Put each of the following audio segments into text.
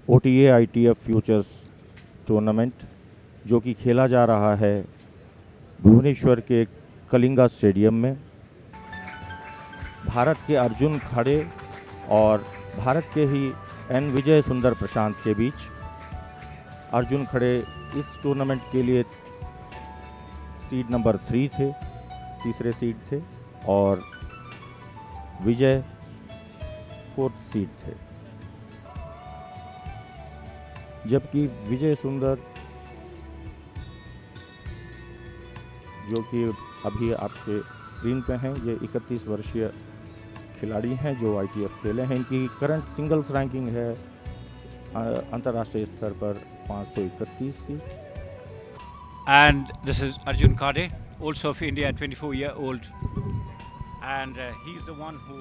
OTA ITF futures tournament जो कि खेला जा रहा है भुवनेश्वर के कलिंगा स्टेडियम में। भारत के अर्जुन खड़े और भारत के ही एन विजय सुंदर प्रशांत के बीच। अर्जुन खड़े इस टूर्नामेंट के लिए सीड नंबर 3 थे, तीसरे सीड थे, और विजय 4th सीड थे, जबकि विजय सुंदर जो कि अभी आपके स्क्रीन पे हैं, ये 31 वर्षीय खिलाड़ी हैं जो ITF खेले हैं। इनकी करंट सिंगल्स रैंकिंग है अंतर्राष्ट्रीय स्तर पर 531 की। And this is Arjun Khade, also of India, 24-year-old, and he's the one who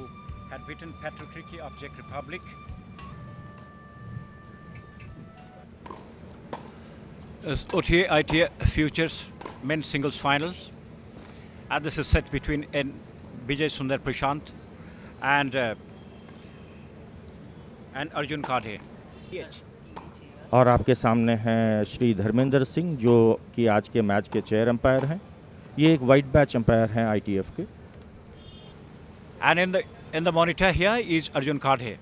had beaten Patrick Ricky of Czech Republic. OTA ITF Futures men's singles finals, and this is set between Vijay Sundar Prashant and Arjun Khade. और आपके सामने हैं श्री धर्मेंद्र सिंह जो कि आज के match के chair umpire हैं। ये एक वाइट बैच अंपायर हैं ITF के। And in the monitor here is Arjun Khade,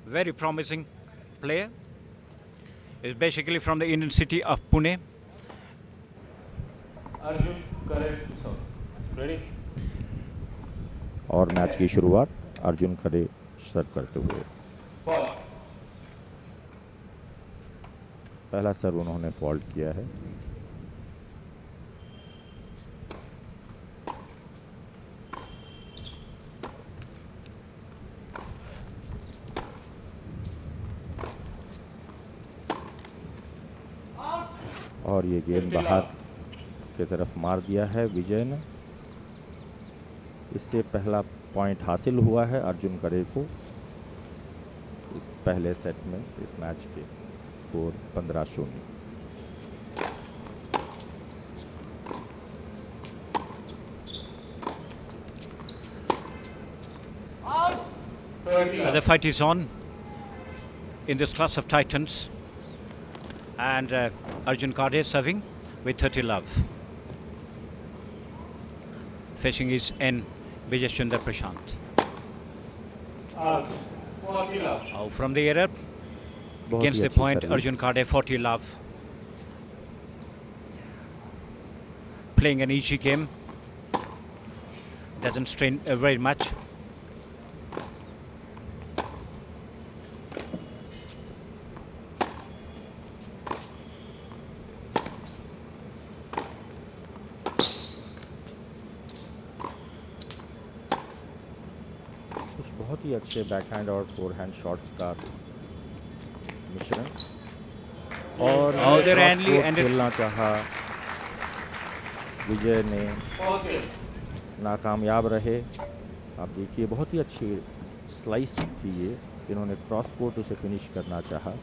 very promising player. Is basically from the Indian city of Pune. Arjun Khade, ready? और मैच की शुरुआत अर्जुन खड़े सर्व करते हुए। पहला सर्व उन्होंने फॉल्ट किया है। और ये गेंद बाहर की तरफ मार दिया है विजय ने। इससे पहला पॉइंट हासिल हुआ है अर्जुन खड़े को इस पहले सेट में। इस मैच के score 15-0। The fight is on in this class of titans, and Arjun Khade serving with 30 love. Facing his N Vijay Sundar Prashant. From the error against the point, Arjun Khade 40 love. Playing an easy game, doesn't strain very much. बहुत ही अच्छे backhand और forehand shots का मिश्रण, और खेलना चाहा विजय ने, नाकामयाब रहे। आप देखिए बहुत ही अच्छी स्लाइस थी ये, इन्होंने क्रॉस कोर्ट उसे फिनिश करना चाहा,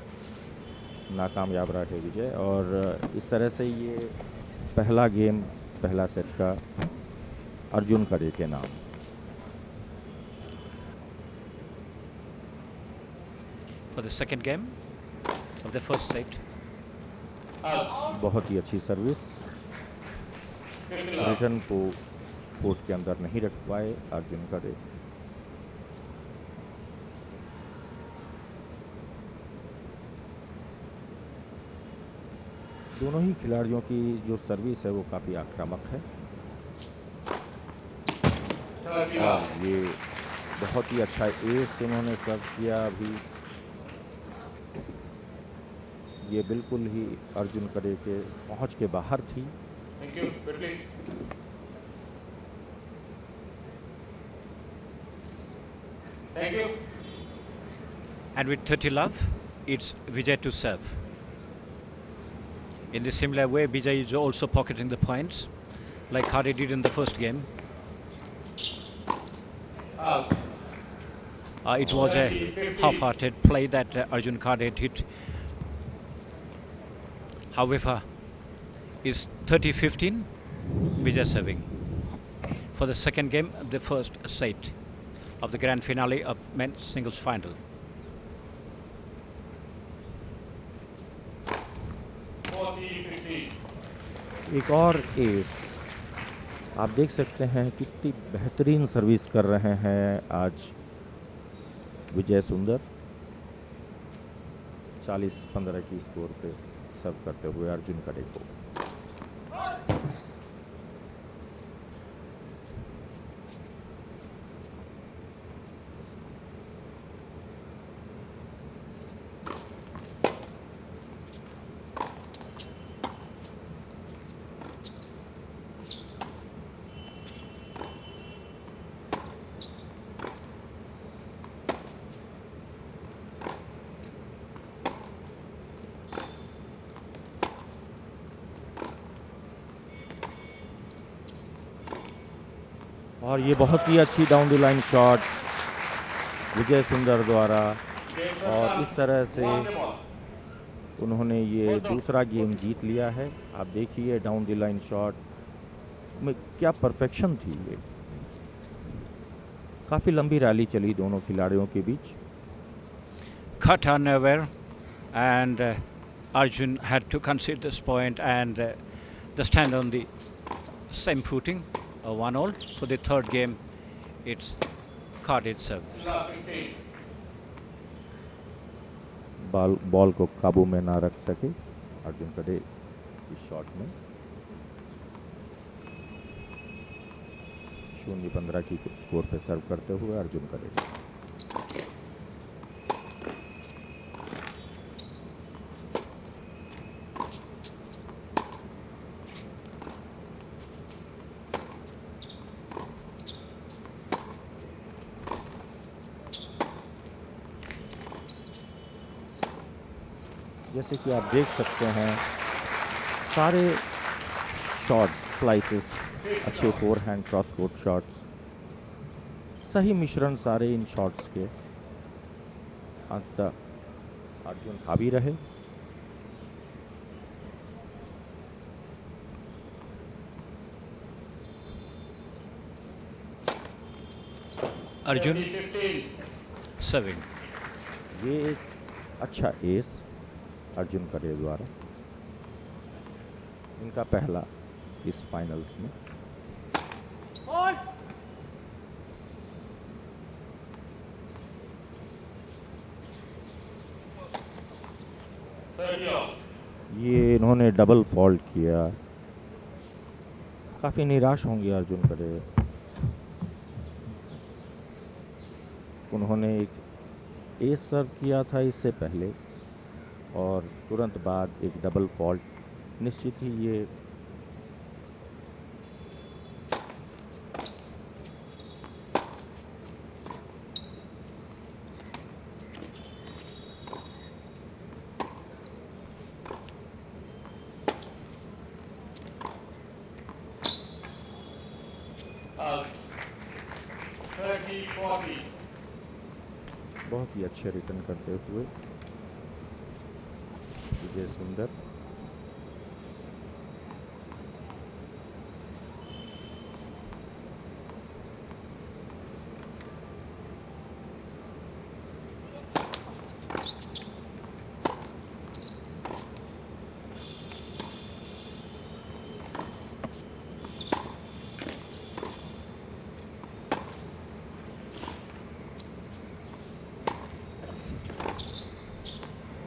नाकामयाब रहे विजय। और इस तरह से ये पहला गेम, पहला सेट का अर्जुन खड़े के नाम। For the second game of the first set. बहुत ही अच्छी सर्विस, रिटर्न को कोर्ट के अंदर नहीं रख पाए अर्जुन खड़े। दोनों ही खिलाड़ियों की जो सर्विस है वो काफ़ी आक्रामक है। ये बहुत ही अच्छा एस इन्होंने सर्व किया अभी। ये बिल्कुल ही अर्जुन खड़े के पहुंच के बाहर थी। Thank you. Thank you. And with 30 love, it's Vijay to serve. In the similar way, Vijay is also pocketing the points, like Khade did in the first game. It was a half-hearted play that Arjun Khade hit. However, is 30-15 Vijay serving for the second game, the first set of the grand finale of men's singles final. एक और S. आप देख सकते हैं कितनी बेहतरीन service कर रहे हैं आज विजय सुंदर। 40-15 की स्कोर पे सर्व करते हुए अर्जुन खड़े को। और ये बहुत ही अच्छी डाउन द लाइन शॉट विजय सुंदर द्वारा, और इस तरह से उन्होंने ये दूसरा गेम जीत लिया है। आप देखिए डाउन द लाइन शॉट में क्या परफेक्शन थी। ये काफ़ी लंबी रैली चली दोनों खिलाड़ियों के बीच। Cut unaware, and Arjun had to concede this point and the stand on the same footing, 1-all. For the third game, it's carded serve. Ball को काबू में ना रख सके अर्जुन खड़े इस शॉट में। 0-15 की स्कोर पे सर्व करते हुए अर्जुन खड़े। जैसे कि आप देख सकते हैं सारे शॉट्स, स्लाइसेस अच्छे, four hand cross court shots, सही मिश्रण सारे इन शॉट्स के। अंत तक अर्जुन हावी रहे। Arjun serving. ये एक अच्छा एस अर्जुन खड़े द्वारा, इनका पहला इस फाइनल्स में। ये इन्होंने डबल फॉल्ट किया। काफी निराश होंगे अर्जुन खड़े। उन्होंने एक एस सर्व किया था इससे पहले और तुरंत बाद एक डबल फॉल्ट। निश्चित ही ये बहुत ही अच्छे रिटर्न करते हुए विजय सुंदर।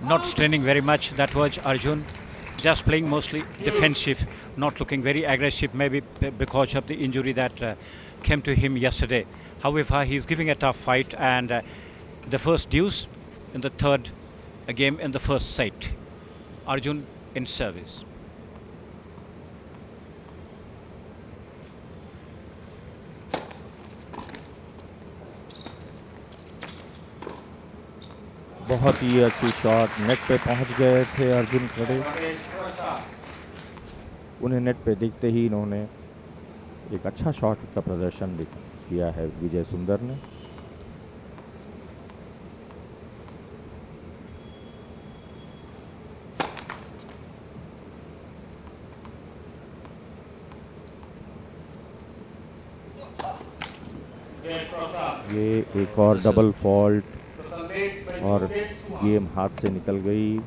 Not straining very much, that was Arjun. Just playing mostly defensive, not looking very aggressive, maybe because of the injury that came to him yesterday. However, he's giving a tough fight, and the first deuce in the third game in the first set. Arjun in service. बहुत ही अच्छी shot, net पे पहुंच गए थे अर्जुन खड़े। उन्हें net पे दिखते ही इन्होंने एक अच्छा शॉट का प्रदर्शन किया है विजय सुंदर ने। ये एक और डबल फॉल्ट और गेम हाथ से निकल गई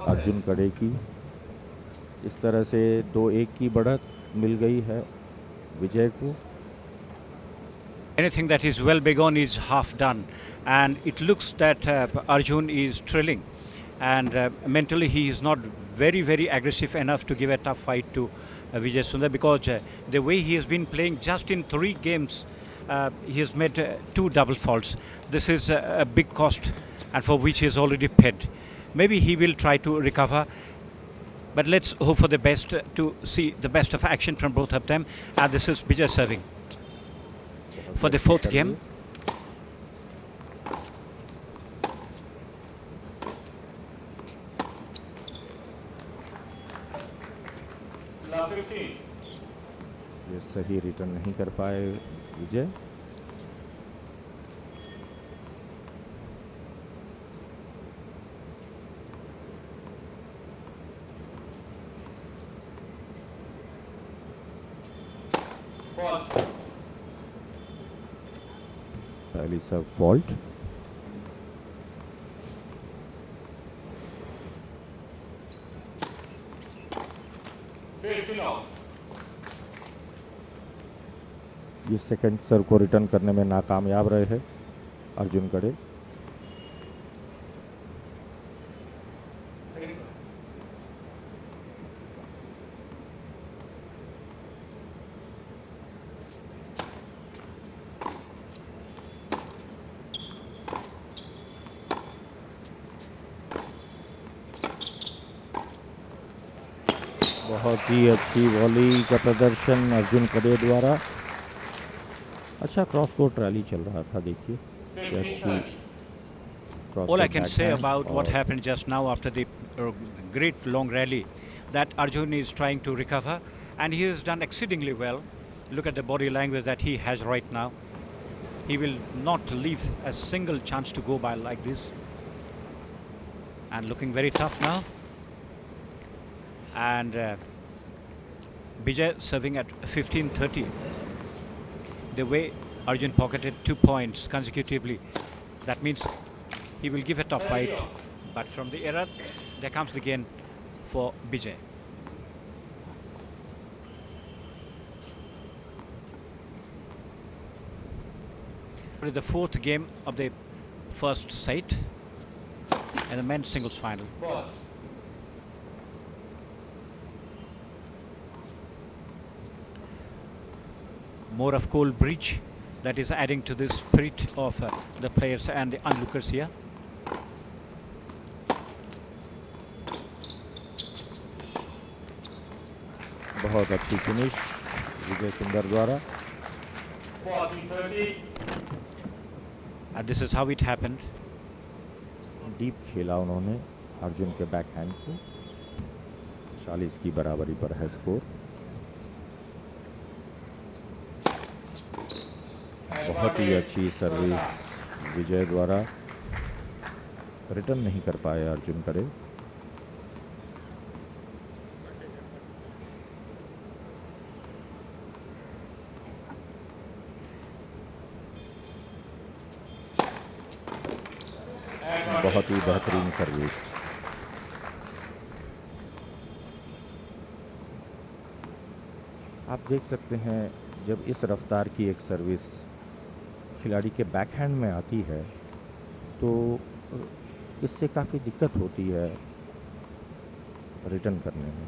अर्जुन खड़े की। इस तरह से 2-1 की बढ़त मिल गई है विजय को। Anything that is well begun is half done, and it looks that Arjun is trailing, and mentally he is not very aggressive enough to give a tough fight to Vijay Sundar, because the way he has been playing just in 3 games, he has made 2 double faults. This is a big cost, and for which he has already paid. Maybe he will try to recover, but let's hope for the best to see the best of action from both of them. And this is Vijay serving for the 4th game. Love 15. ये सही return नहीं कर पाए विजय। पहली सर्व fault. ये second सर्व को return करने में नाकामयाब रहे हैं अर्जुन कड़े। बहुत ही अच्छी वॉली का प्रदर्शन अर्जुन कड़े द्वारा। अच्छा क्रॉस कोर्ट रैली चल रहा था, देखिए। All I can say about what happened just now after the great long rally, that Arjun is trying to recover, and he has done exceedingly well. Look at the body language that he has right now. He will not leave a single chance to go by like this. And looking very tough now. And Vijay serving at 15-30. The way Arjun pocketed 2 points consecutively, that means he will give a tough fight. But from the error, there comes the gain for Vijay. The 4th game of the first set in the men's singles final. More of cold bridge, that is adding to the spirit of the players and the onlookers here. बहुत अच्छी finish विजय सुंदर द्वारा। 40-30. And this is how it happened. Deep खेला उन्होंने अर्जुन के back hand को। 40 की बराबरी पर है स्कोर। बहुत ही अच्छी सर्विस विजय द्वारा, रिटर्न नहीं कर पाए अर्जुन करे। बहुत ही बेहतरीन सर्विस। आप देख सकते हैं जब इस रफ्तार की एक सर्विस खिलाड़ी के बैकहैंड में आती है तो इससे काफ़ी दिक्कत होती है रिटर्न करने में।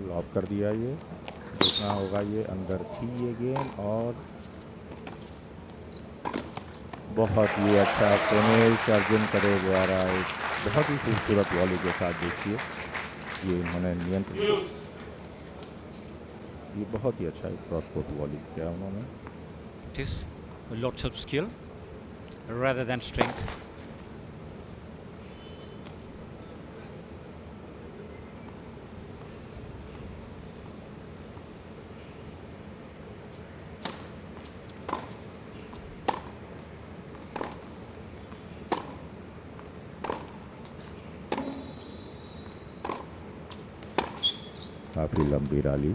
लॉक कर दिया, ये देखना होगा ये अंदर थी ये गेंद, और बहुत ही अच्छा फिनिश अर्जुन करे द्वारा। एक बहुत ही खूबसूरत वॉली के साथ देखिए ये इन्होंने नियंत्रण, ये बहुत ही अच्छा क्रॉस कोर्ट वॉली किया उन्होंने। It is lots of skill rather than strength. काफ़ी लंबी रैली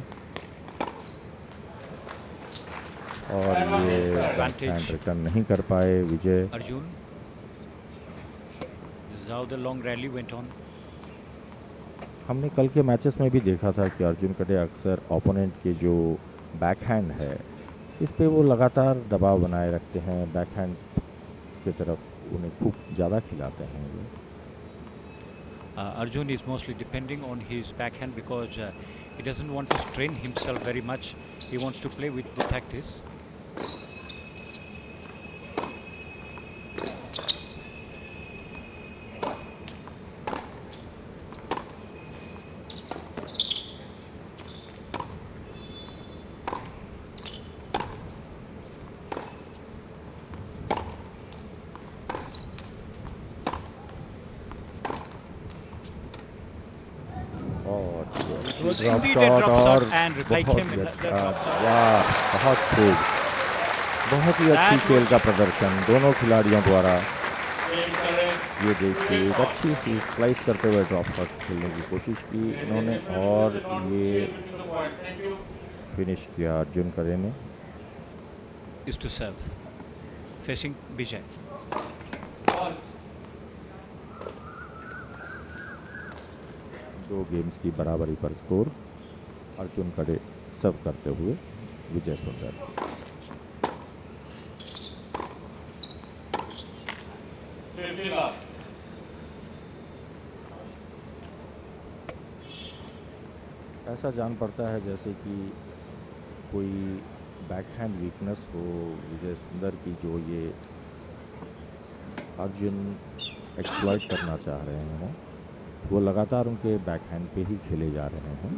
और ये बैकहैंड रिटर्न नहीं कर पाए विजय। Arjun. This is how the long rally went on. हमने कल के मैचेस में भी देखा था कि अर्जुन खड़े अक्सर ओपोनेंट के जो बैकहैंड है इस पे वो लगातार दबाव बनाए रखते हैं, बैकहैंड की तरफ उन्हें खूब ज़्यादा खिलाते हैं वो। Arjun is mostly depending on his backhand because he doesn't want to strain himself very much. He wants to play with the tactics. Was drop indeed a shot drop और shot and reply बहुत came in he the अच्छा, drop shot. वाह बहुत खूब, बहुत ही अच्छी That खेल was- का प्रदर्शन दोनों खिलाड़ियों द्वारा। Game correct. ये देखिए एक अच्छी सी स्लाइस करते हुए ड्रॉप शॉट खेलने की कोशिश की इन्होंने और ये Between the point. Thank you. Finish किया अर्जुन खड़े ने। Is to serve. Facing Vijay. Ball. दो गेम्स की बराबरी पर स्कोर, अर्जुन खड़े सर्व करते हुए विजय सुंदर। 50 love. ऐसा जान पड़ता है जैसे कि कोई बैकहैंड वीकनेस हो विजय सुंदर की, जो ये अर्जुन एक्सप्लॉइट करना चाह रहे हैं। वो लगातार उनके बैकहैंड पे ही खेले जा रहे हैं।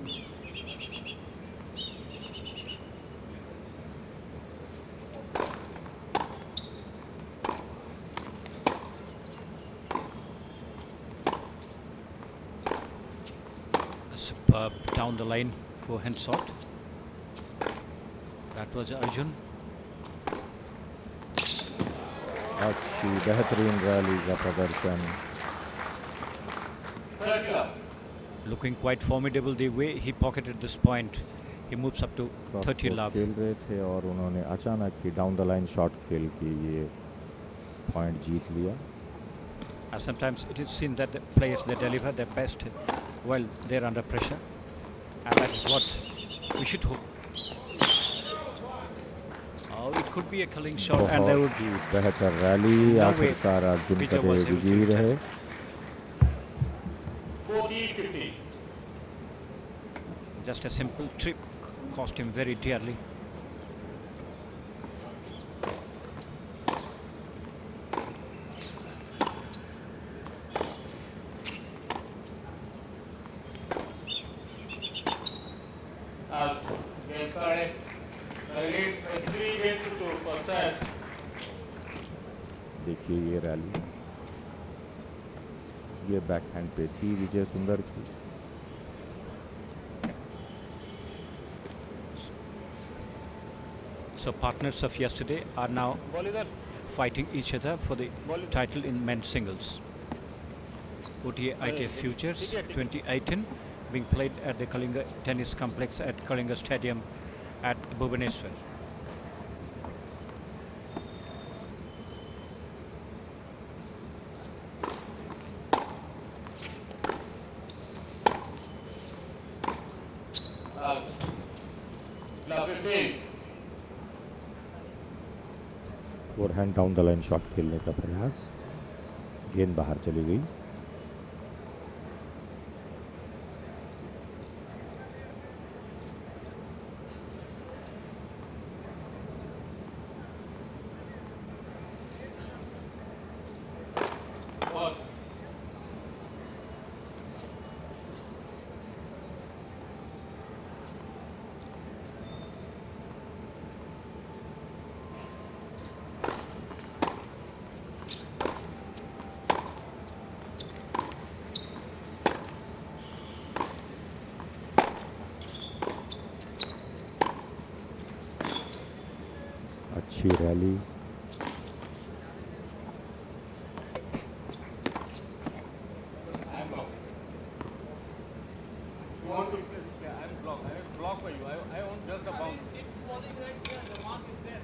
Superb down the line forehand shot. That was Arjun. अच्छी बेहतरीन रैली का प्रदर्शन। 30 love. Looking quite formidable the way he pocketed this point. He moves up to 30 love. खेल रहे थे और उन्होंने अचानक ही डाउन द लाइन शॉट खेल के ये पॉइंट जीत लिया। Sometimes it is seen that the players they deliver their best while they're under pressure, and that is what we should hope. Oh, it could be a killing shot, and they बहुत would. ही बेहतर rally, No way. आखिरकार Arjun Vijay खड़े was able to विजयी return. रहे। 40-50. Just a simple trip cost him very dearly. Out. Game correct. The lead by 3 games to 2 for set. देखिए ये rally, ये backhand पे थी विजय सुंदर की। So partners of yesterday are now fighting each other for the title in men's singles. OTA ITF Futures 2018 being played at the Kalinga Tennis Complex at Kalinga Stadium at Bhubaneswar. Out. Love 15. Forehand down the line shot खेलने का प्रयास, गेंद बाहर चली गई। Ball. अच्छी rally, I'm out. You want to play? Yeah, I'm block. I will block for you. I want just the bounce. It's falling right here. The mark is there.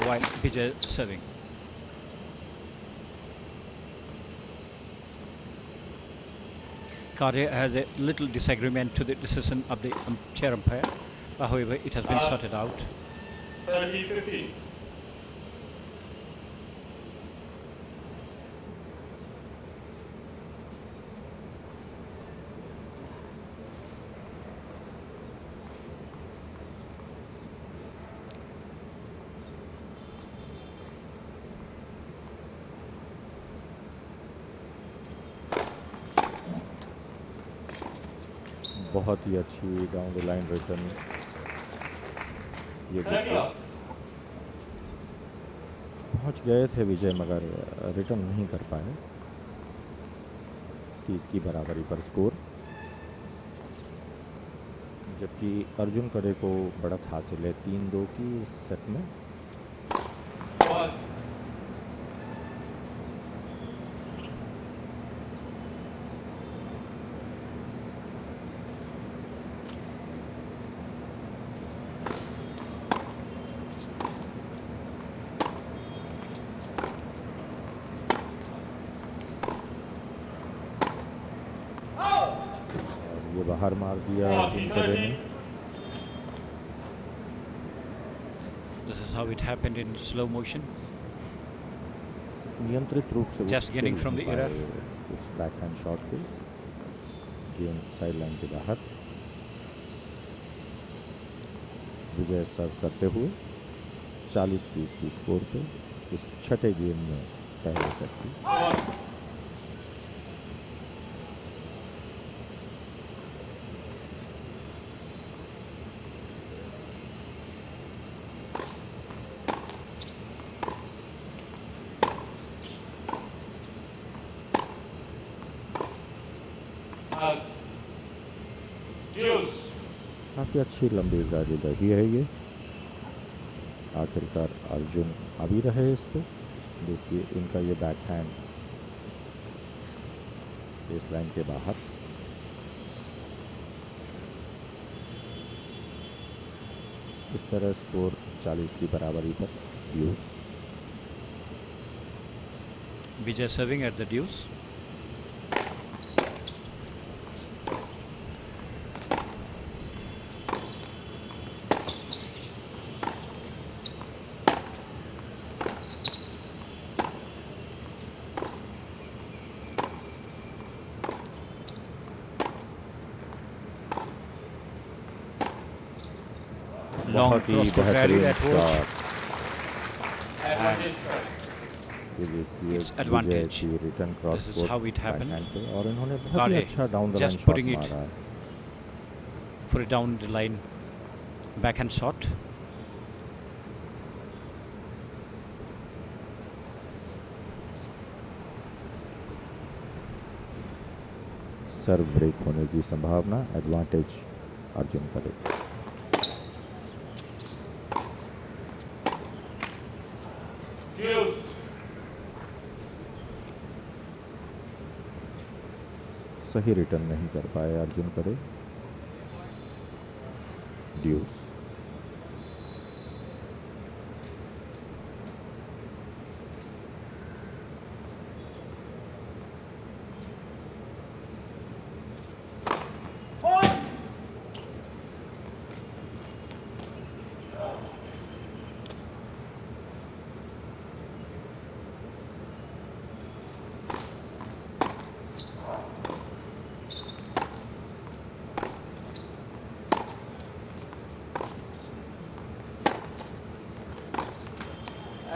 While Vijay serving. Cardia has a little disagreement to the decision of the chair umpire. However, it has been sorted out. 30-15. बहुत ही अच्छी down the line return ये पहुंच गए थे विजय, मगर return नहीं कर पाए। 30 की बराबरी पर स्कोर, जबकि अर्जुन करे को बढ़त हासिल है 3-2 की इस सेट में। बाहर मार दिया करे ने। This is how it happened in slow motion. नियंत्रित रूप से Just getting from the era. उस बैकहैंड शॉट पे गेंद साइड लाइन के बाहर। विजय सर्व करते हुए 40-30 की स्कोर पे इस छठे गेम में पहले सेट की। काफ़ी अच्छी लंबी गाड़ी रही है ये। आखिरकार अर्जुन अभी रहे इस पे। देखिए इनका ये बैक हैंड इस लाइन के बाहर। इस तरह स्कोर 40 की बराबरी पर ड्यूस। Vijay serving at the deuce. Long cross court rally that was. It's advantage. This is how it happened. और इन्होंने बहुत ही अच्छा down the line Just putting shot it मारा। for a down the line backhand shot. Serve break होने की संभावना, advantage Arjun करे। सही रिटर्न नहीं कर पाए अर्जुन करे। ड्यूस।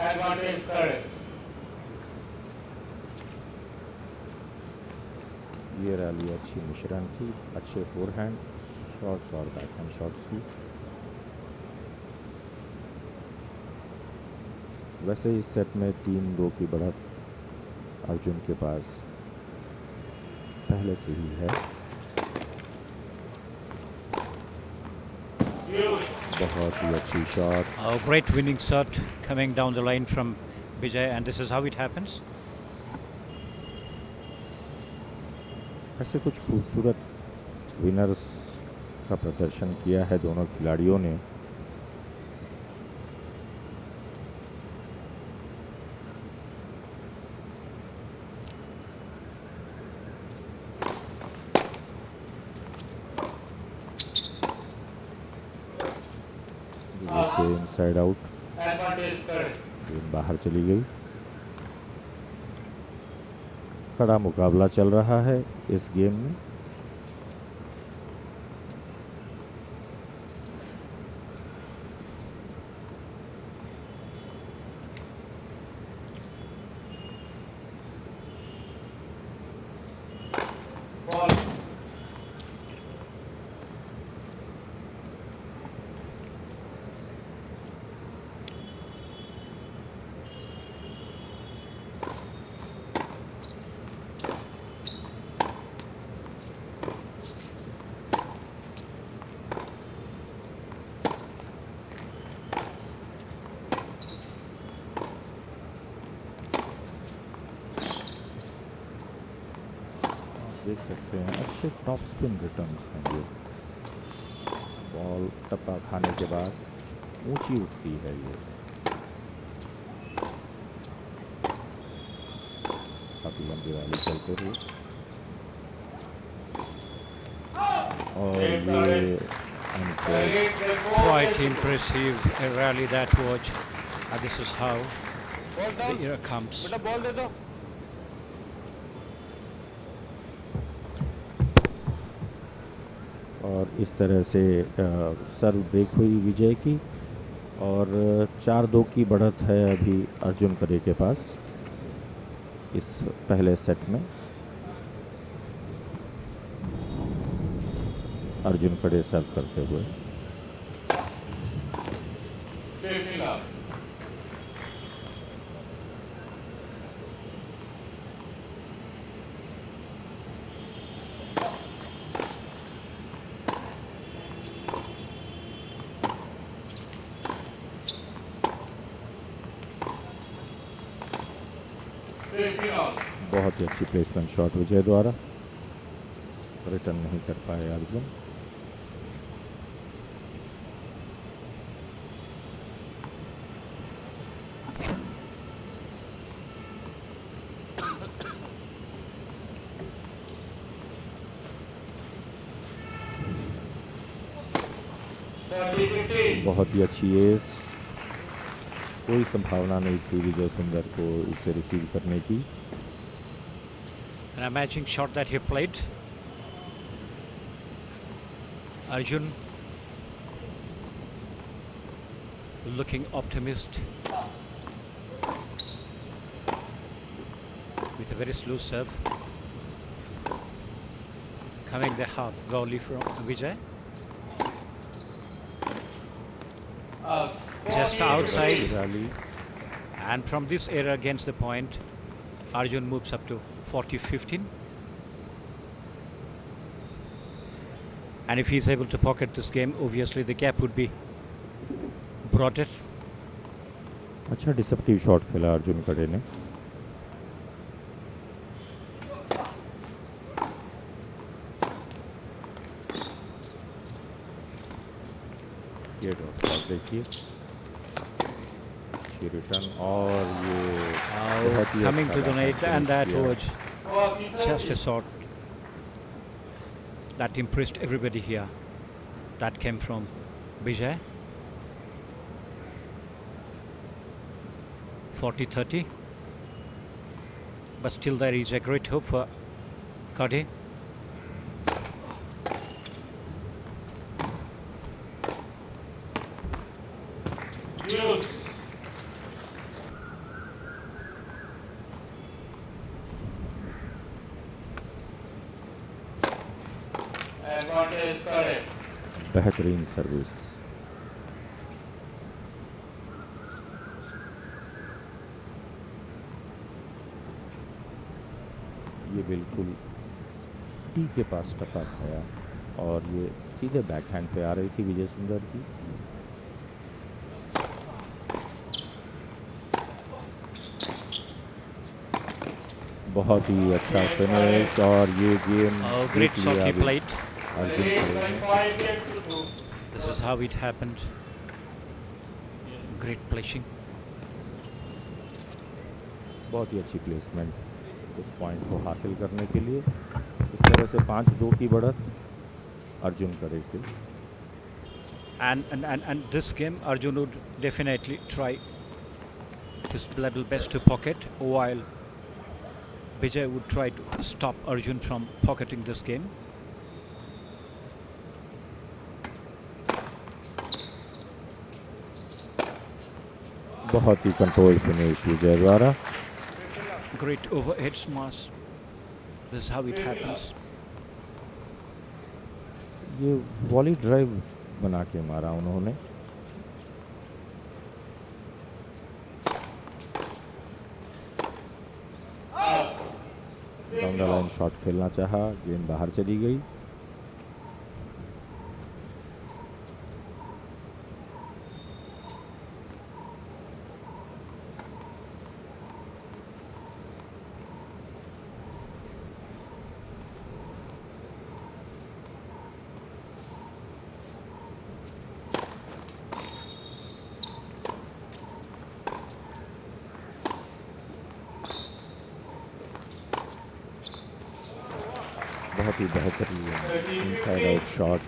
advantage third. ये रैली अच्छी मिश्रण थी, अच्छे फोरहैंड शॉट्स और बैकहैंड शॉट्स की। वैसे इस सेट में 3-2 की बढ़त अर्जुन के पास पहले से ही है। बहुत ही अच्छी shot. A great winning shot coming down the line from Vijay, and this is how it happens. ऐसे कुछ खूबसूरत विनर्स का प्रदर्शन किया है दोनों खिलाड़ियों ने। इनसाइड आउट, गेंद बाहर चली गई। कड़ा मुकाबला चल रहा है इस गेम में। देख सकते हैं अच्छे टॉप स्पिन रिटर्न हैं। ये बॉल टप्पा खाने के बाद ऊंची उठती है ये। काफी लंबी रैली चलते हुए और ये Quite impressive a rally that was. This is how the era comes. Ball दे दो। और इस तरह से सर्व ब्रेक हुई विजय की और 4-2 की बढ़त है अभी अर्जुन खड़े के पास इस पहले सेट में। अर्जुन खड़े सर्व करते हुए। बहुत ही अच्छी प्लेसमेंट शॉट विजय द्वारा, रिटर्न नहीं कर पाए अर्जुन। बहुत ही अच्छी एस, कोई संभावना नहीं थी विजय सुंदर को इसे रिसीव करने की। An amazing shot that he played. Arjun looking optimist with a very slow serve. Coming the half volley from Vijay. Just outside. And from this error against the point, Arjun moves up to 40-15. And if he's able to pocket this game, obviously the gap would be broader. अच्छा deceptive shot खेला अर्जुन खड़े ने। ये dot shot देखिए, return और ये coming to the net, and that was just a shot that impressed everybody here. That came from Vijay. 40-30, but still there is a great hope for Kade. बेहतरीन service. ये बिल्कुल T के पास टपा खाया और ये सीधे बैकहैंड पे आ रही थी विजय सुंदर की। बहुत ही अच्छा फिनिश और ये game great shot he played. Arjun Lead खड़े by हैं। 5 games to 2. This is how it happened. Great placing. बहुत ही अच्छी प्लेसमेंट इस पॉइंट को हासिल करने के लिए। इस तरह से 5-2 की बढ़त अर्जुन खड़े के लिए। And this game, Arjun would definitely try his level best to pocket, while Vijay would try to stop Arjun from pocketing this game. बहुत ही कंट्रोल फिनिश विजय द्वारा। Great overhead smash. This is how it happens. ये volley drive बना के मारा उन्होंने। Down the line shot खेलना चाहा, गेंद बाहर चली गई। बहुत ही बेहतरीन inside out shot.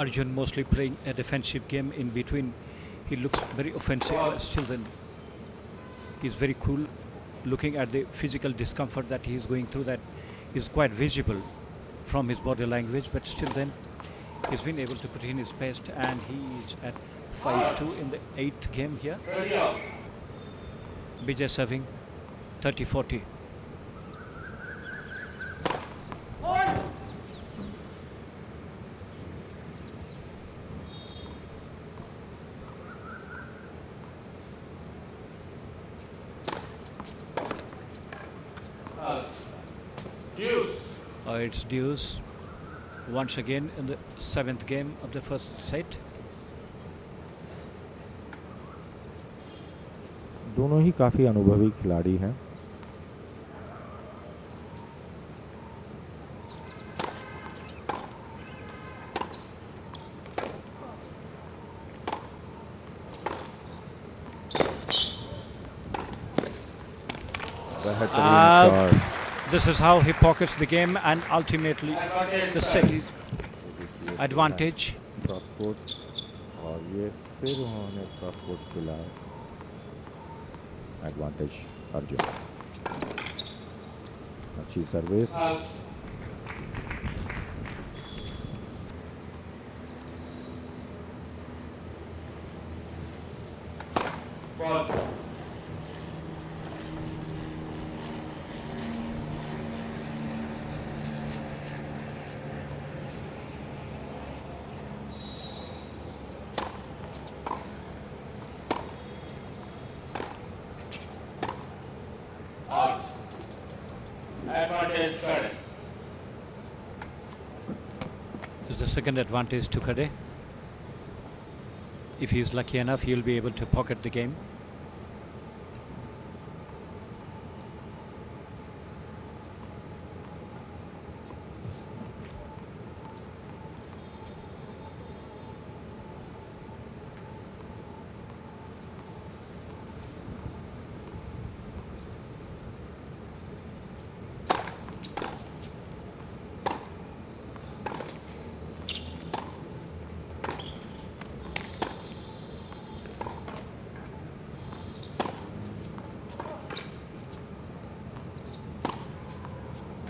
Arjun mostly playing a defensive game. In between, he looks very offensive, but still then he's very cool. Looking at the physical discomfort that he's going through, that is quite visible from his body language, but still then he's been able to put in his best, and he is at 5-2 in the 8th game here. Ready out. Vijay serving 30-40. Deuce. It's deuce once again in the 7th game of the first set. दोनों ही काफी अनुभवी खिलाड़ी हैं। बेहतरीन shot. This is how he pockets the game, and ultimately the set is advantage. Cross court, और ये फिर उन्होंने क्रॉस कोर्ट खेला। एडवांटेज अर्जुन। अच्छी service. Out. Ball. Out. Advantage card. This is the second advantage to Kade. If he is lucky enough, he will be able to pocket the game.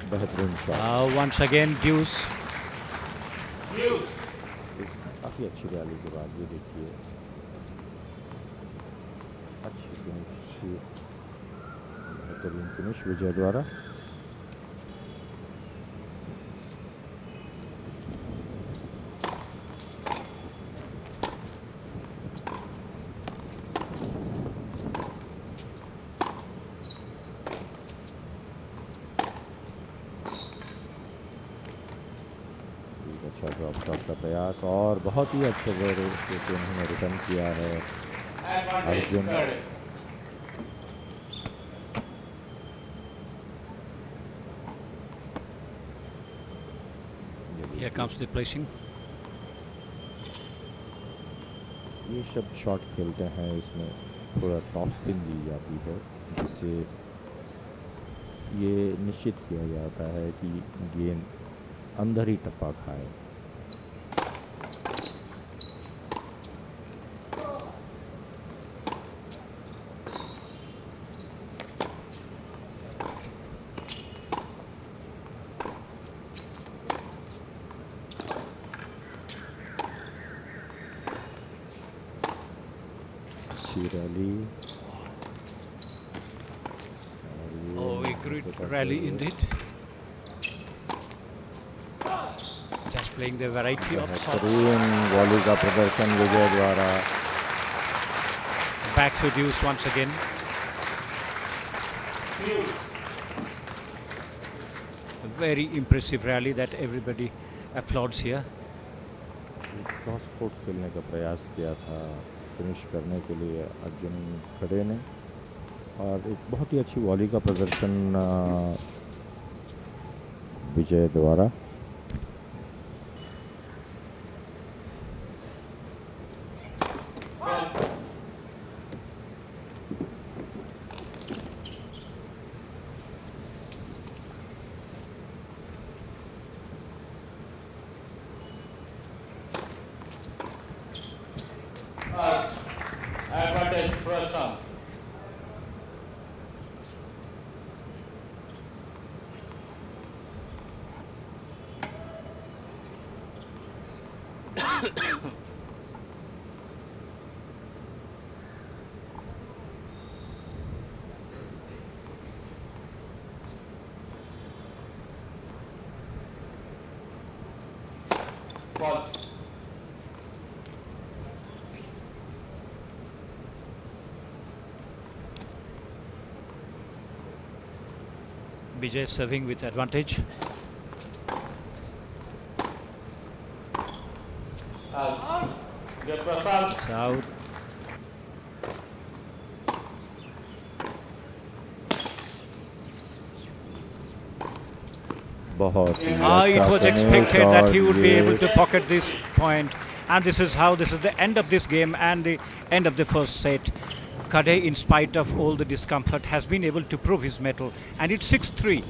बेहतरीन shot. Once again, deuce. Deuce. काफी अच्छी rally के बाद ये देखिए अच्छी finish, बेहतरीन finish विजय द्वारा। अच्छा ड्रॉप शॉट का प्रयास, और बहुत ही अच्छे रेस से उन्होंने रिटर्न किया है Advantage Arjun. card. Here comes the placing. ये सब शॉट खेलते हैं, इसमें थोड़ा टॉप स्पिन दी जाती है, जिससे ये निश्चित किया जाता है कि गेंद अंदर ही टप्पा खाए। Rally, Oh, a great rally indeed. Just playing the variety of shots. बेहतरीन वॉली का प्रदर्शन विजय द्वारा। Back to deuce once again. A very impressive rally that everybody applauds here. Cross court खेलने का प्रयास किया था फिनिश करने के लिए अर्जुन खड़े ने, और एक बहुत ही अच्छी वॉली का प्रदर्शन विजय द्वारा। Advantage Prasant. Ball. Vijay serving with advantage. Out. Get Prasant. It's out. बहुत ही It अच्छा was finish expected that he और would be ये able to pocket this point, and this is the end of this game and the end of the first set. Kade, in spite of all the discomfort, has been able to prove his mettle, and it's 6-3.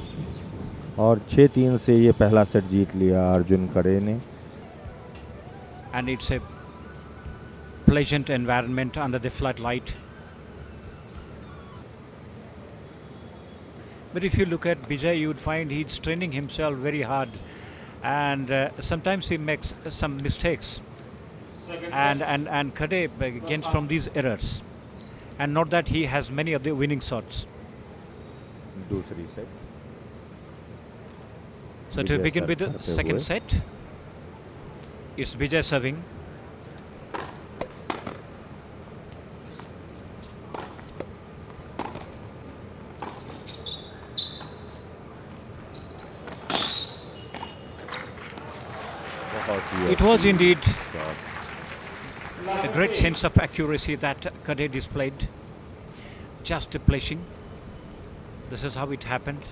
और 6-3 से ये पहला set जीत लिया अर्जुन खड़े ने। And it's a pleasant environment under the floodlight. But if you look at Vijay, you would find he's training himself very hard, and sometimes he makes some mistakes, and Kade gains from these errors, and not that he has many of the winning shots. दूसरी set. So to Vijay begin with serve the करते second हुए। set, it's Vijay serving. बहुत ही It was अच्छी indeed shot। a great sense of accuracy that Kade displayed. Just a placing. This is how it happened.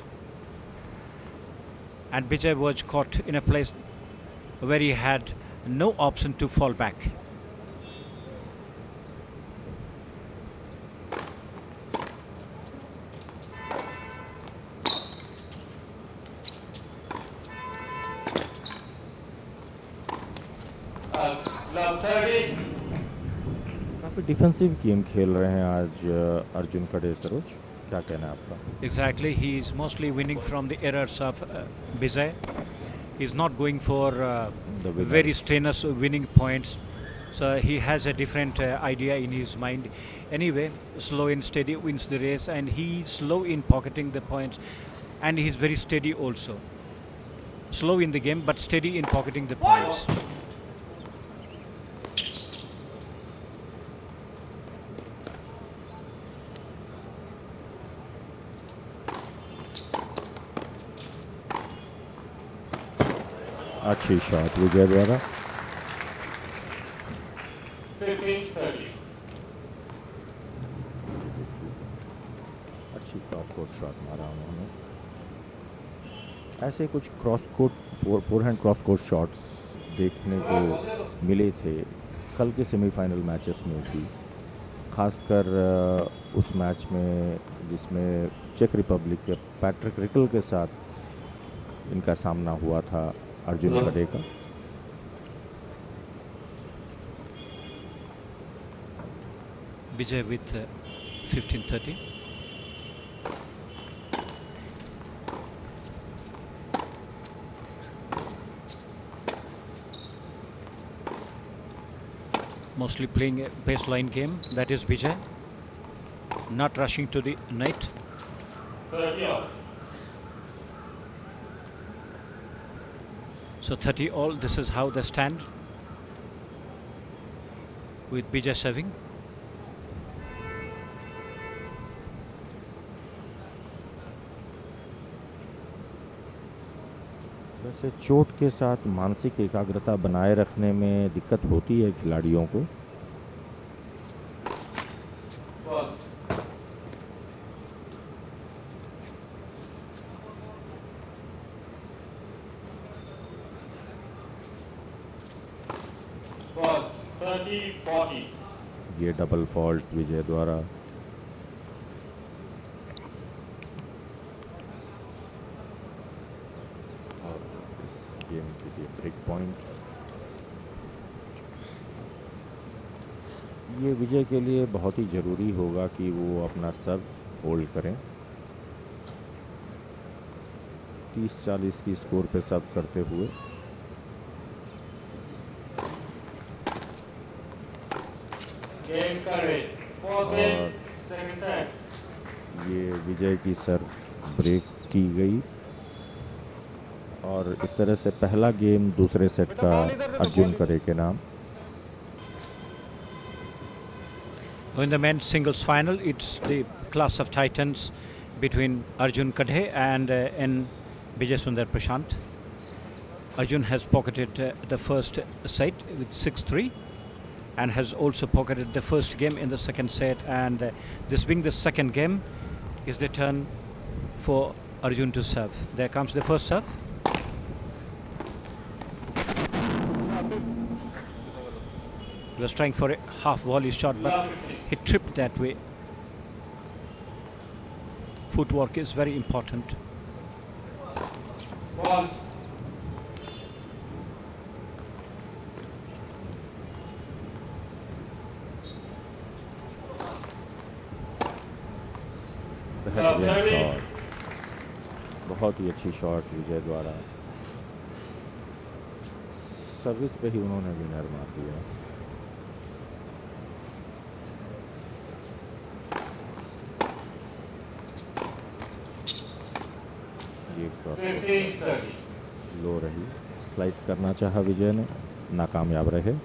And Vijay was caught in a place where he had no option to fall back. Love 30. काफी defensive game खेल रहे हैं आज अर्जुन खड़े। सरोज, क्या कहना है आपका? Exactly, he is mostly winning from the errors of Vijay. He's not going for The winners. very strenuous winning points. So he has a different idea in his mind. Anyway, slow and steady wins the race, and he's slow in pocketing the points, and he's very steady also. Slow in the game, but steady in pocketing the points. अच्छी shot विजय द्वारा। 15-30. अच्छी cross court shot मारा उन्होंने। ऐसे कुछ cross court forehand cross court shots देखने को मिले थे कल के सेमीफाइनल मैचेस में भी, खासकर उस मैच में जिसमें चेक रिपब्लिक के पैट्रिक रिकल के साथ इनका सामना हुआ था अर्जुन खड़े का। Vijay with 15-30. Mostly playing a baseline game, that is Vijay. Not rushing to the net. 30 all. So 30 all, this is how they stand. With Vijay serving. वैसे चोट के साथ मानसिक एकाग्रता बनाए रखने में दिक्कत होती है खिलाड़ियों को। Ball. Ball. 30-40. ये डबल फॉल्ट विजय द्वारा। और इस गेम के लिए ब्रेक पॉइंट। ये विजय के लिए बहुत ही ज़रूरी होगा कि वो अपना सर्व होल्ड करें। 30-40 की स्कोर पे सर्व करते हुए Game coverage. Pause और it. Second set. ये विजय की सर्व ब्रेक की गई और इस तरह से पहला गेम दूसरे सेट का अर्जुन खड़े के नाम। In the men's singles final, it's the class of titans between Arjun Kadhe and N. Vijay Sundar Prashant. Arjun has pocketed the first set with 6-3 and has also pocketed the first game in the second set, and this being the second game is the turn for Arjun to serve. There comes the first serve. He was trying for a half volley shot, but he tripped that way. Footwork is very important. Ball. बेहतरीन shot, बहुत ही अच्छी shot विजय द्वारा। Service पे ही उन्होंने winner मार दिया। ये cross 15-30. लो रही, स्लाइस करना चाहा विजय ने, नाकामयाब रहे।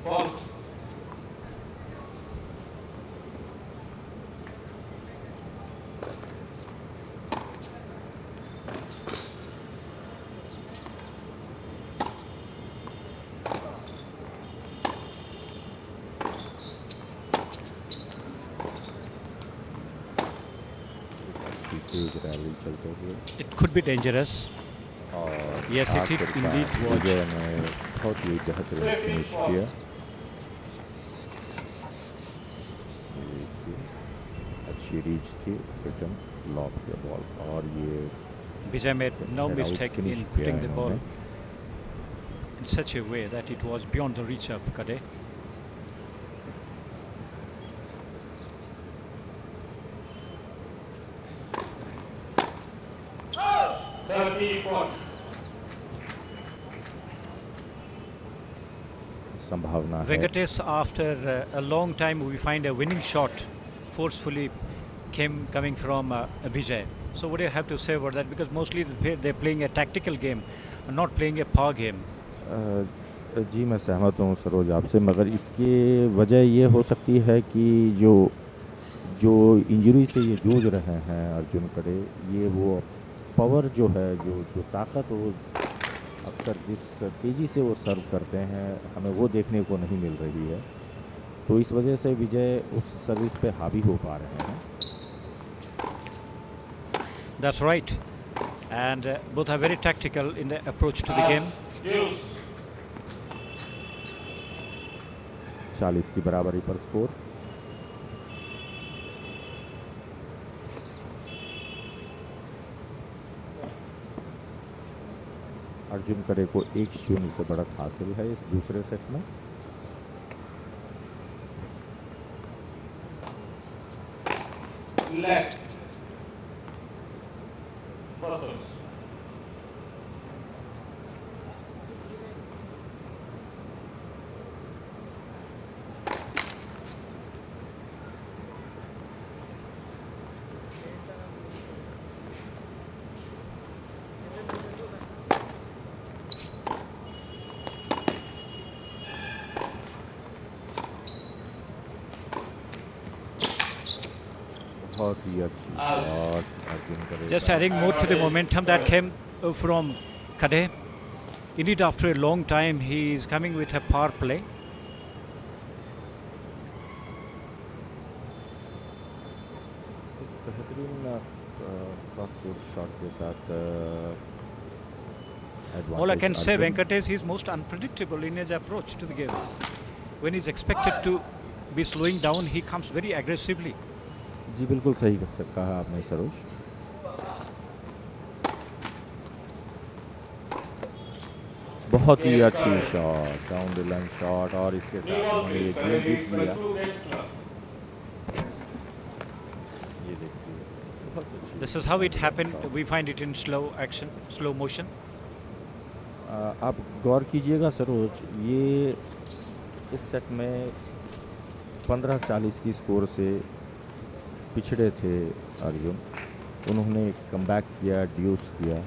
Ball. तेज रैली चलते हुए It could be dangerous. और Yes, it indeed was. विजय ने बहुत ही बेहतरीन फिनिश किया। अच्छी रीच थी, रिटर्न लॉब के बॉल, और ये Vijay made no head out mistake finish in किया putting the ball इन्होंने। in such a way that it was beyond the reach of Kadhe. संभावना है। Venkatesh, after a long time, we find a winning shot forcefully coming from Vijay. So what do you have to say about that? Because mostly they're playing a tactical game, not playing a power game. जी मैं सहमत हूँ सरोज आपसे, मगर इसकी वजह ये हो सकती है कि जो इंजरी से ये जूझ रहे हैं अर्जुन खड़े, ये वो पावर जो है, जो ताकत, वो अक्सर जिस तेज़ी से वो सर्व करते हैं, हमें वो देखने को नहीं मिल रही है। तो इस वजह से विजय उस सर्विस पे हावी हो पा रहे हैं। That's right. And both are very tactical in the approach to the game. 40 की बराबरी पर स्कोर। अर्जुन खड़े को 1-0 से बढ़त हासिल है इस दूसरे सेट में। Left. Versus. बहुत ही अच्छी शॉट अर्जुन खड़े। Just adding more to the momentum that came from Khade. Indeed, after a long time, he is coming with a power play. इस बेहतरीन क्रॉस कोर्ट शॉट के साथ All I can say, Arjun। Venkatesh, he is most unpredictable in his approach to the game. When he's expected to be slowing down, he comes very aggressively. जी बिल्कुल सही कहा आपने सरोज। बहुत ही अच्छी shot, down the line shot, और इसके साथ उन्होंने ये गेम जीत लिया। ये देखिए, बहुत अच्छी। This is how it happened. We find it in slow action, slow motion. आप गौर कीजिएगा सरोज, ये इस सेट में 15-40 की स्कोर से पिछड़े थे अर्जुन। उन्होंने कमबैक किया, ड्यूस किया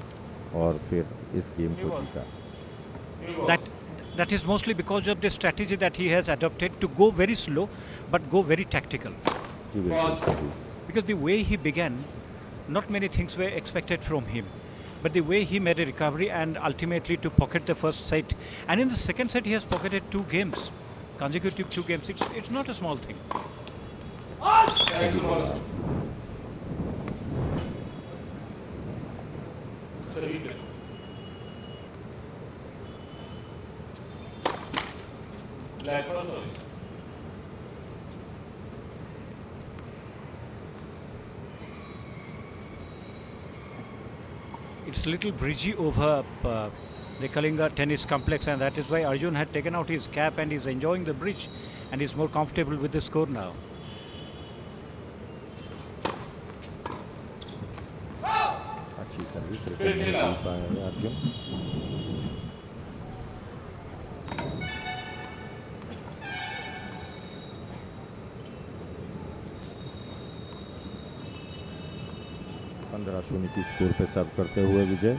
और फिर इस गेम को जीता। That is mostly because of the strategy that he has adopted to go very slow, but go very tactical. जी बिल्कुल सही। Because the way he began, not many things were expected from him. But the way he made a recovery and ultimately to pocket the first set, and in the second set he has pocketed 2 games, consecutive 2 games. It's not a small thing. सही बोला। Left versus. It's little breezy over the Kalinga tennis complex, and that is why Arjun had taken out his cap and is enjoying the bridge and is more comfortable with the score now. अच्छी service return में जीत पाया है अर्जुन। शून्य की score पे सर्व करते हुए विजय।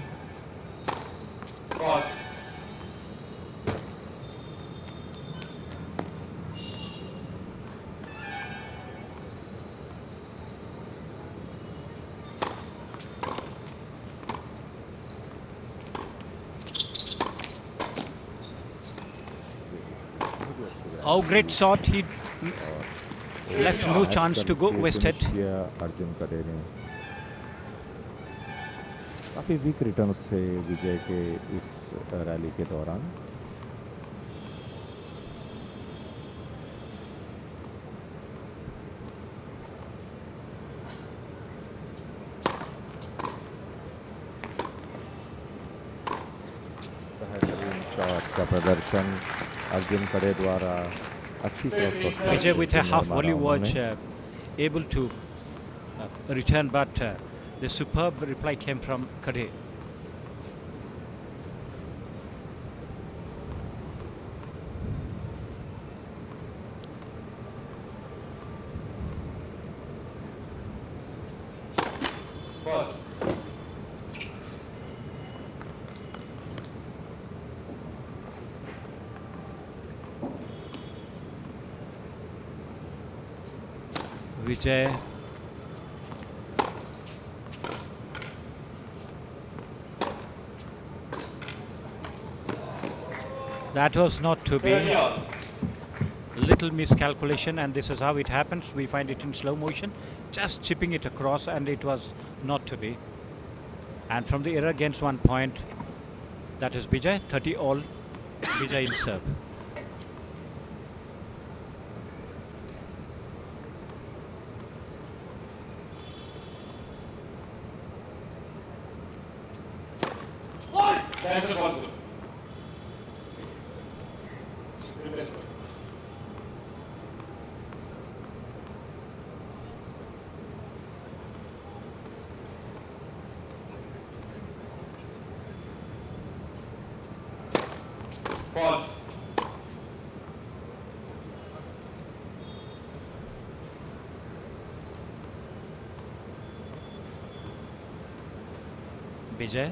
Oh, great shot! He left no chance to go wasted. Arjun खड़े ने काफ़ी वीक रिटर्न्स थे विजय के इस रैली के दौरान। बेहतरीन शॉट का प्रदर्शन अर्जुन खड़े द्वारा। अच्छी Vijay with a half volley was able to return, but the superb reply came from Khade. Vijay That was not to be. 30 all. Little miscalculation, and this is how it happens. We find it in slow motion, just chipping it across, and it was not to be. And from the error gains 1 point. That is Bijay, 30 all. Bijay in serve. That's a ball. Fault. Bijay.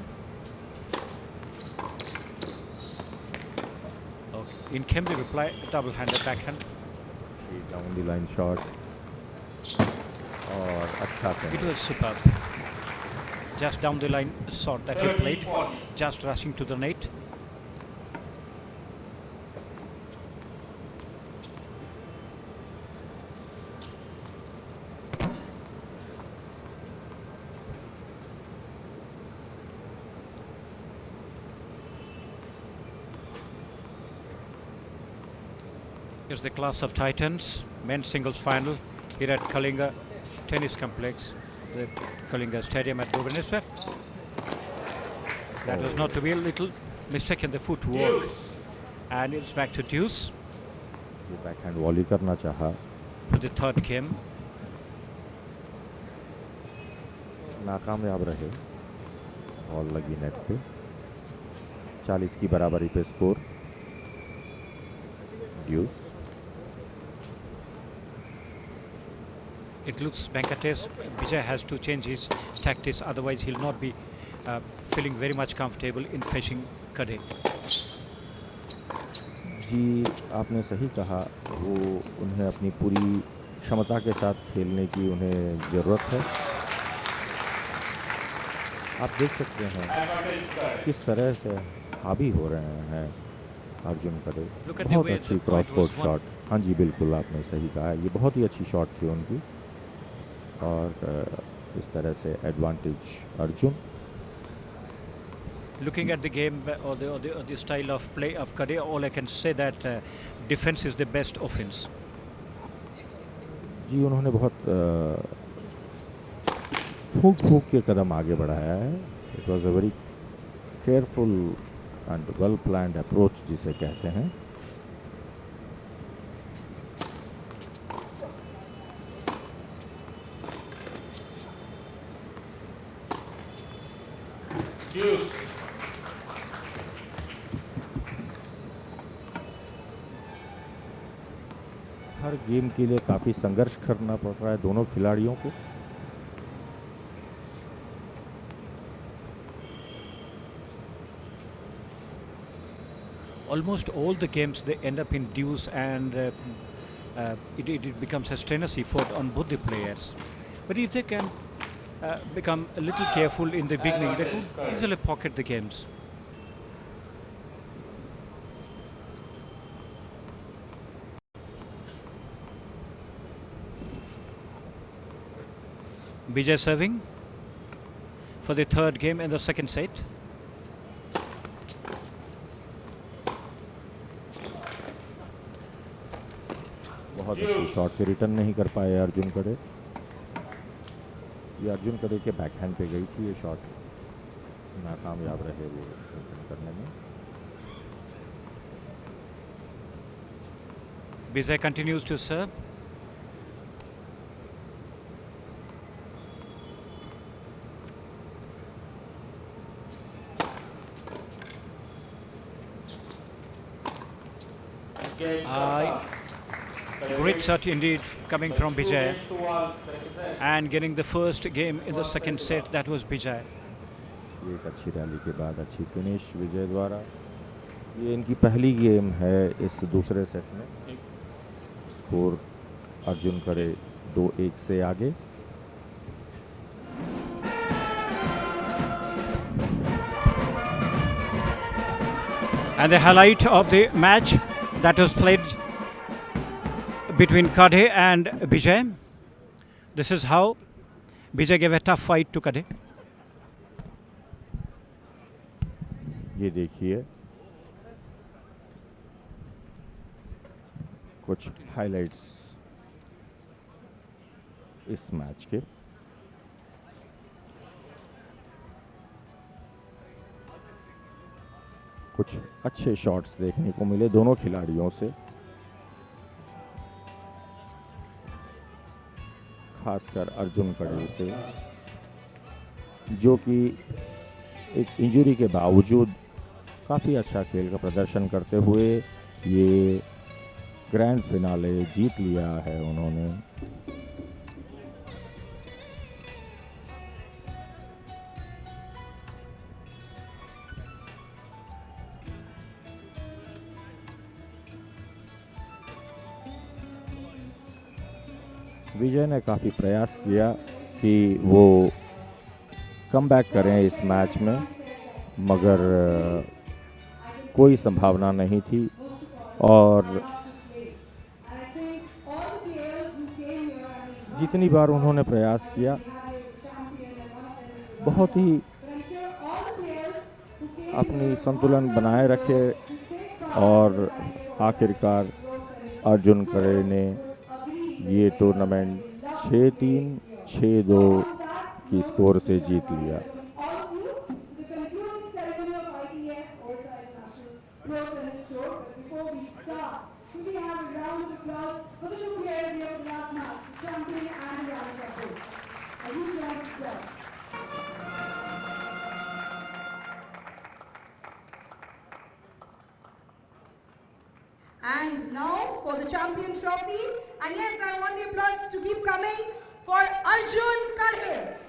Okay. In came the reply, double-handed backhand. Down the line shot और अच्छा It खेला। was superb. Just down the line shot that he 30, played, 40. just rushing to the net. Here's the class of titans, men's singles final here at Kalinga Tennis Complex, the Kalinga Stadium at Bhubaneswar. That was not to be, a little mistake in the footwork, and it's back to deuce ये backhand volley करना चाहा, for the third game. नाकामयाब रहे, ball लगी net पे। 40 की बराबरी पे score, ड्यूस। It looks Venkatesh Vijay has to change his tactics, otherwise he'll not be feeling very much comfortable in facing Kade. जी आपने सही कहा, वो उन्हें अपनी पूरी क्षमता के साथ खेलने की उन्हें ज़रूरत है। आप देख सकते हैं Advantage side. किस तरह से हावी हो रहे हैं अर्जुन कड़े। Look at the बहुत way अच्छी the cross point was court won. Shot. हाँ जी बिल्कुल आपने सही कहा, ये बहुत ही अच्छी शॉट थी उनकी और इस तरह से advantage Arjun. Looking at the game or the style of play of Kade, all I can say that defense is the best offense. जी उन्होंने बहुत फूक के कदम आगे बढ़ाया है। It was a very careful and well planned approach जिसे कहते हैं। Deuce. हर गेम के लिए काफ़ी संघर्ष करना पड़ रहा है दोनों खिलाड़ियों को। Almost all the games they end up in deuce, and it becomes a strenuous effort on both the players. But if they can become a little careful in the beginning, they could easily pocket the games. Bijay serving for the third game in the second set. बहुत अच्छी shot पे return नहीं कर पाए अर्जुन कड़े। ये अर्जुन कड़े के बैकहैंड पे गई थी ये शॉट, नाकामयाब रहे वो रिटर्न करने में। Bijay continues to serve. Great shot indeed coming from Bijay, and getting the first game in the second set. That was Bijay. एक अच्छी रैली के बाद अच्छी फिनिश विजय द्वारा। ये इनकी पहली गेम है इस दूसरे सेट में। स्कोर अर्जुन कड़े 2-1 से आगे। And the highlight of the match that was played between Kadhe and Vijay. This is how Vijay gave a tough fight to Kadhe. ये देखिए कुछ हाइलाइट्स इस मैच के। कुछ अच्छे शॉट्स देखने को मिले दोनों खिलाड़ियों से, खासकर अर्जुन कड़े से, जो कि एक इंजरी के बावजूद काफ़ी अच्छा खेल का प्रदर्शन करते हुए ये ग्रैंड फिनाले जीत लिया है उन्होंने। विजय ने काफ़ी प्रयास किया कि वो कमबैक करें इस मैच में, मगर कोई संभावना नहीं थी और जितनी बार उन्होंने प्रयास किया बहुत ही अपनी संतुलन बनाए रखे और आखिरकार अर्जुन खड़े ने ये टूर्नामेंट 6-3, 6-2 की स्कोर से जीत लिया। And now for the champion trophy, and yes, I want the applause to keep coming for Arjun Kadhe.